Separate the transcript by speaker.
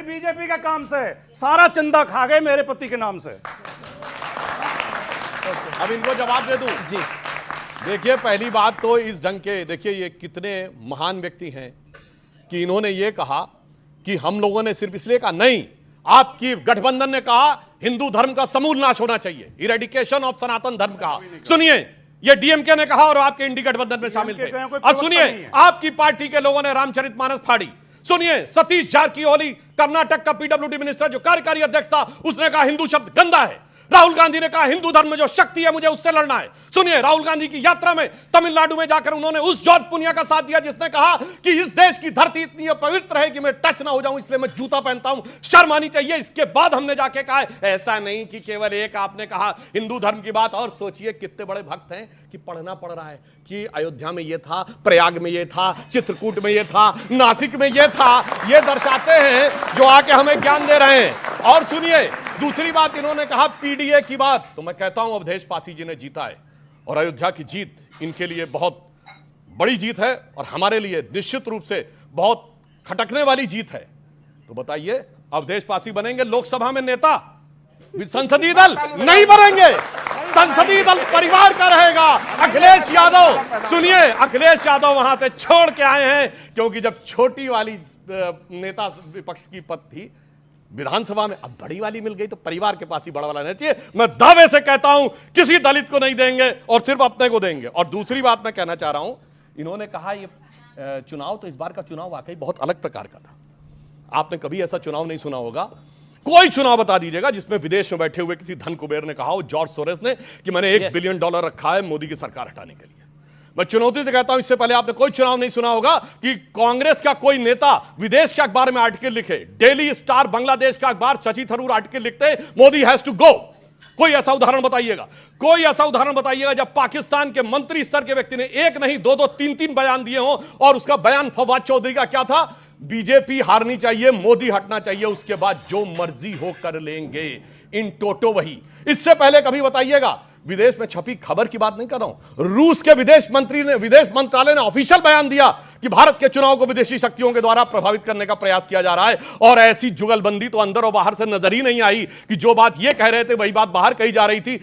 Speaker 1: BJP के काम से, सारा चंदा खा गए मेरे पति के नाम से।
Speaker 2: अब इनको जवाब दे दूं जी। देखिए, पहली बात तो इस ढंग के, देखिए ये कितने महान व्यक्ति हैं कि इन्होंने ये कहा कि हम लोगों ने सिर्फ इसलिए कहा, नहीं, आपकी गठबंधन ने कहा हिंदू धर्म का समूल नाश होना चाहिए, इरेडिकेशन ऑफ सनातन धर्म कहा। सुनिए, ये डीएमके ने कहा और आपके इंडी गठबंधन में शामिल थे। और सुनिए, आपकी पार्टी के लोगों ने रामचरितमानस फाड़ी। सुनिए, सतीश जारकिहोली कर्नाटक का पीडब्ल्यूडी मिनिस्टर जो कार्यकारी अध्यक्ष था, उसने कहा हिंदू शब्द गंदा है। राहुल गांधी ने कहा हिंदू धर्म में जो शक्ति है मुझे उससे लड़ना है। सुनिए, राहुल गांधी की यात्रा में तमिलनाडु में जाकर उन्होंने उस जॉर्ज पुनिया का साथ दिया जिसने कहा कि इस देश की धरती इतनी पवित्र है कि मैं टच ना हो जाऊं, इसलिए मैं जूता पहनता हूं, शर्म आनी चाहिए। इसके बाद हमने जाके कहा ऐसा नहीं कि केवल एक आपने कहा हिंदू धर्म की बात। और सोचिए कितने बड़े भक्त हैं कि पढ़ना पड़ रहा है कि अयोध्या में ये था, प्रयाग में ये था, चित्रकूट में ये था, नासिक में ये था। ये दर्शाते हैं जो आके हमें ज्ञान दे रहे हैं। और सुनिए, दूसरी बात इन्होंने कहा पीडीए की बात, तो मैं कहता हूं अवधेश पासी जी ने जीता है और अयोध्या की जीत इनके लिए बहुत बड़ी जीत है और हमारे लिए निश्चित रूप से बहुत खटकने वाली जीत है। तो बताइए, अवधेश पासी बनेंगे लोकसभा में नेता? संसदीय दल नहीं बनेंगे, संसदीय दल परिवार का रहेगा। अखिलेश यादव, सुनिए, अखिलेश यादव वहां से छोड़ के आए हैं क्योंकि जब छोटी वाली नेता विपक्ष की पद थी विधानसभा में, अब बड़ी वाली मिल गई तो परिवार के पास ही बड़ा वाला रहना चाहिए। मैं दावे से कहता हूं किसी दलित को नहीं देंगे और सिर्फ अपने को देंगे। और दूसरी बात मैं कहना चाह रहा हूं, इन्होंने कहा ये चुनाव, तो इस बार का चुनाव वाकई बहुत अलग प्रकार का था। आपने कभी ऐसा चुनाव नहीं सुना होगा। कोई चुनाव बता दीजिएगा जिसमें विदेश में बैठे हुए किसी धन कुबेर ने कहा हो, जॉर्ज सोरेस ने, कि मैंने $1 बिलियन रखा है मोदी की सरकार हटाने के लिए। मैं चुनौती से कहता हूं, इससे पहले आपने कोई चुनाव नहीं सुना होगा कि कांग्रेस का कोई नेता विदेश के अखबार में आर्टिकल लिखे। डेली स्टार बांग्लादेश का अखबार, शशि थरूर आर्टिकल लिखते मोदी हैज टू गो। कोई ऐसा उदाहरण बताइएगा, कोई ऐसा उदाहरण बताइएगा जब पाकिस्तान के मंत्री स्तर के व्यक्ति ने एक नहीं दो दो तीन तीन बयान दिए हो। और उसका बयान फवाद चौधरी का क्या था? बीजेपी हारनी चाहिए, मोदी हटना चाहिए, उसके बाद जो मर्जी हो कर लेंगे। इन टोटो वही। इससे पहले कभी बताइएगा, विदेश में छपी खबर की बात नहीं कर रहा हूं, रूस के विदेश मंत्रालय ने ऑफिशियल बयान दिया कि भारत के चुनाव को विदेशी शक्तियों के द्वारा प्रभावित करने का प्रयास किया जा रहा है। और ऐसी जुगलबंदी तो अंदर और बाहर से नजर ही नहीं आई कि जो बात ये कह रहे थे वही बात बाहर कही जा रही थी।